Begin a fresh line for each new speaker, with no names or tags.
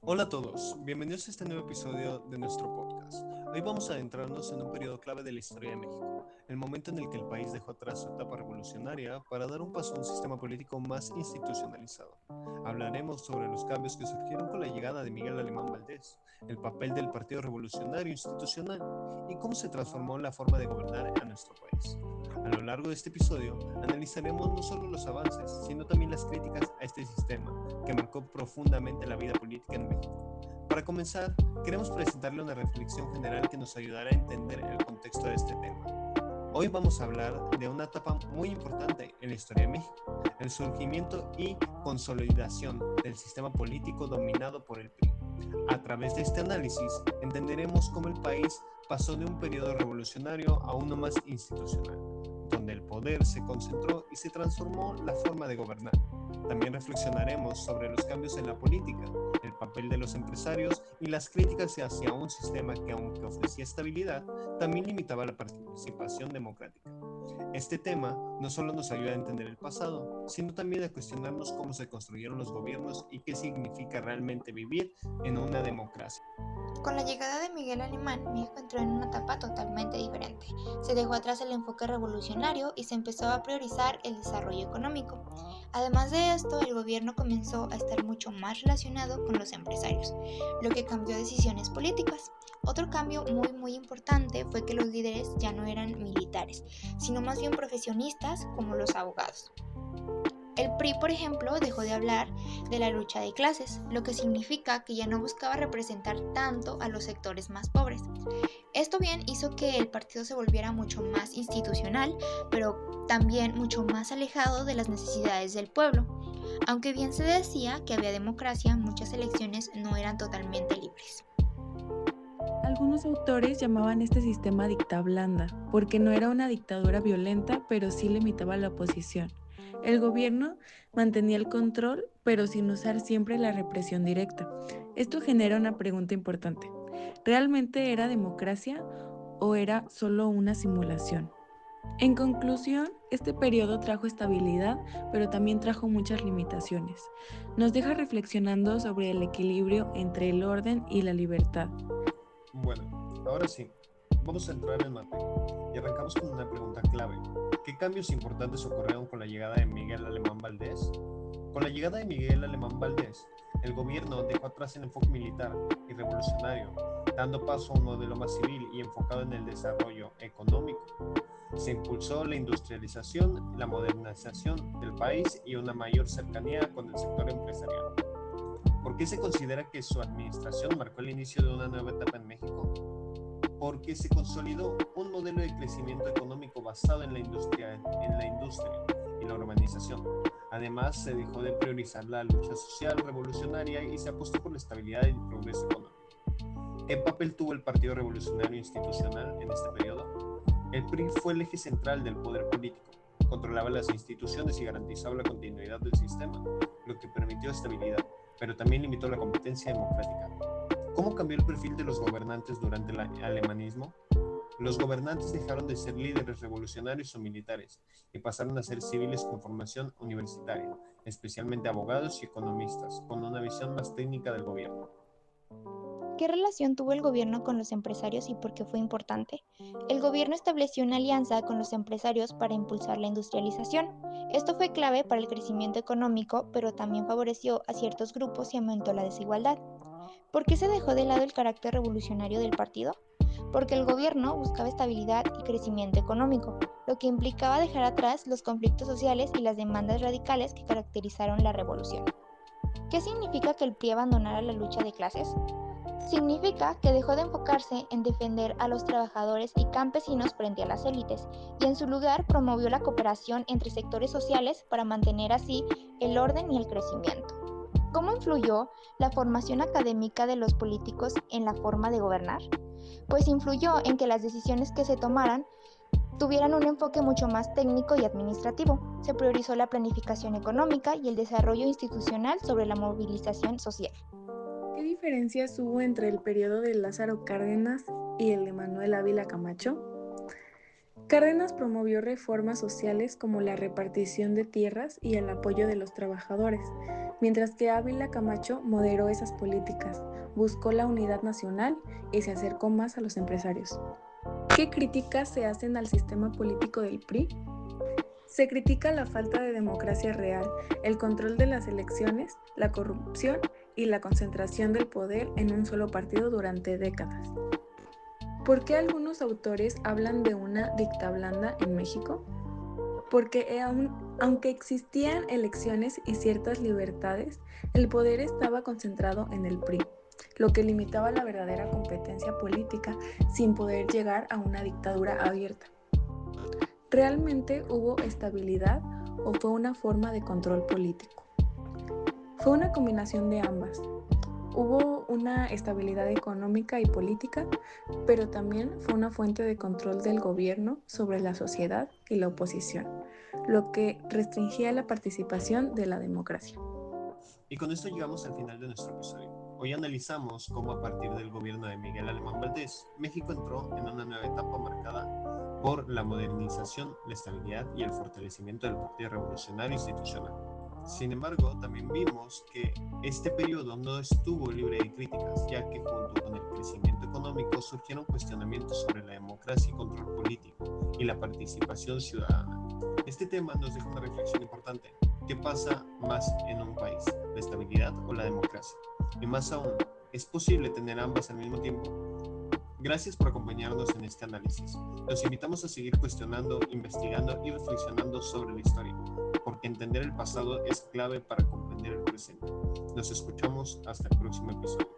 Hola a todos, bienvenidos a este nuevo episodio de nuestro podcast. Hoy vamos a adentrarnos en un periodo clave de la historia de México, el momento en el que el país dejó atrás su etapa revolucionaria para dar un paso a un sistema político más institucionalizado. Hablaremos sobre los cambios que surgieron con la llegada de Miguel Alemán Valdés, el papel del Partido Revolucionario Institucional y cómo se transformó la forma de gobernar a nuestro país. A lo largo de este episodio analizaremos no solo los avances, sino también las críticas a este sistema que marcó profundamente la vida política en México. Para comenzar, queremos presentarle una reflexión general que nos ayudará a entender el contexto de este tema. Hoy vamos a hablar de una etapa muy importante en la historia de México, el surgimiento y consolidación del sistema político dominado por el PRI. A través de este análisis entenderemos cómo el país pasó de un periodo revolucionario a uno más institucional, donde el poder se concentró y se transformó la forma de gobernar. También reflexionaremos sobre los cambios en la política, el papel de los empresarios y las críticas hacia un sistema que, aunque ofrecía estabilidad, también limitaba la participación democrática. Este tema no solo nos ayuda a entender el pasado, sino también a cuestionarnos cómo se construyeron los gobiernos y qué significa realmente vivir en una democracia.
Con la llegada de Miguel Alemán, México entró en una etapa totalmente diferente. Se dejó atrás el enfoque revolucionario y se empezó a priorizar el desarrollo económico. Además de esto, el gobierno comenzó a estar mucho más relacionado con los empresarios, lo que cambió decisiones políticas. Otro cambio muy importante fue que los líderes ya no eran militares, sino más bien profesionistas como los abogados. El PRI, por ejemplo, dejó de hablar de la lucha de clases, lo que significa que ya no buscaba representar tanto a los sectores más pobres. Esto bien hizo que el partido se volviera mucho más institucional, pero también mucho más alejado de las necesidades del pueblo. Aunque bien se decía que había democracia, muchas elecciones no eran totalmente libres.
Algunos autores llamaban este sistema dicta blanda, porque no era una dictadura violenta, pero sí limitaba la oposición. El gobierno mantenía el control, pero sin usar siempre la represión directa. Esto genera una pregunta importante. ¿Realmente era democracia o era solo una simulación? En conclusión, este periodo trajo estabilidad, pero también trajo muchas limitaciones. Nos deja reflexionando sobre el equilibrio entre el orden y la libertad.
Bueno, ahora sí, vamos a entrar en materia y arrancamos con una pregunta clave. ¿Qué cambios importantes ocurrieron con la llegada de Miguel Alemán Valdés? Con la llegada de Miguel Alemán Valdés, el gobierno dejó atrás el enfoque militar y revolucionario, dando paso a un modelo más civil y enfocado en el desarrollo económico. Se impulsó la industrialización, la modernización del país y una mayor cercanía con el sector empresarial. ¿Por qué se considera que su administración marcó el inicio de una nueva etapa en México? Porque se consolidó un modelo de crecimiento económico basado en la industria y la urbanización. Además, se dejó de priorizar la lucha social revolucionaria y se apostó por la estabilidad y el progreso económico. ¿Qué papel tuvo el Partido Revolucionario Institucional en este periodo? El PRI fue el eje central del poder político, controlaba las instituciones y garantizaba la continuidad del sistema, lo que permitió estabilidad, pero también limitó la competencia democrática. ¿Cómo cambió el perfil de los gobernantes durante el alemanismo? Los gobernantes dejaron de ser líderes revolucionarios o militares y pasaron a ser civiles con formación universitaria, especialmente abogados y economistas, con una visión más técnica del gobierno.
¿Qué relación tuvo el gobierno con los empresarios y por qué fue importante? El gobierno estableció una alianza con los empresarios para impulsar la industrialización. Esto fue clave para el crecimiento económico, pero también favoreció a ciertos grupos y aumentó la desigualdad. ¿Por qué se dejó de lado el carácter revolucionario del partido? Porque el gobierno buscaba estabilidad y crecimiento económico, lo que implicaba dejar atrás los conflictos sociales y las demandas radicales que caracterizaron la revolución. ¿Qué significa que el PRI abandonara la lucha de clases? Significa que dejó de enfocarse en defender a los trabajadores y campesinos frente a las élites y en su lugar promovió la cooperación entre sectores sociales para mantener así el orden y el crecimiento. ¿Cómo influyó la formación académica de los políticos en la forma de gobernar? Pues influyó en que las decisiones que se tomaran tuvieran un enfoque mucho más técnico y administrativo. Se priorizó la planificación económica y el desarrollo institucional sobre la movilización social.
¿Qué diferencias hubo entre el periodo de Lázaro Cárdenas y el de Manuel Ávila Camacho? Cárdenas promovió reformas sociales como la repartición de tierras y el apoyo de los trabajadores, mientras que Ávila Camacho moderó esas políticas, buscó la unidad nacional y se acercó más a los empresarios. ¿Qué críticas se hacen al sistema político del PRI? Se critica la falta de democracia real, el control de las elecciones, la corrupción y la concentración del poder en un solo partido durante décadas. ¿Por qué algunos autores hablan de una dictablanda en México? Porque aunque existían elecciones y ciertas libertades, el poder estaba concentrado en el PRI, lo que limitaba la verdadera competencia política sin poder llegar a una dictadura abierta. ¿Realmente hubo estabilidad o fue una forma de control político? Fue una combinación de ambas. Hubo una estabilidad económica y política, pero también fue una fuente de control del gobierno sobre la sociedad y la oposición, lo que restringía la participación de la democracia.
Y con esto llegamos al final de nuestro episodio. Hoy analizamos cómo a partir del gobierno de Miguel Alemán Valdés, México entró en una nueva etapa marcada por la modernización, la estabilidad y el fortalecimiento del Partido Revolucionario Institucional. Sin embargo, también vimos que este periodo no estuvo libre de críticas, ya que junto con el crecimiento económico surgieron cuestionamientos sobre la democracia y control político y la participación ciudadana. Este tema nos deja una reflexión importante. ¿Qué pasa más en un país? ¿La estabilidad o la democracia? Y más aún, ¿es posible tener ambas al mismo tiempo? Gracias por acompañarnos en este análisis. Los invitamos a seguir cuestionando, investigando y reflexionando sobre la historia, porque entender el pasado es clave para comprender el presente. Nos escuchamos hasta el próximo episodio.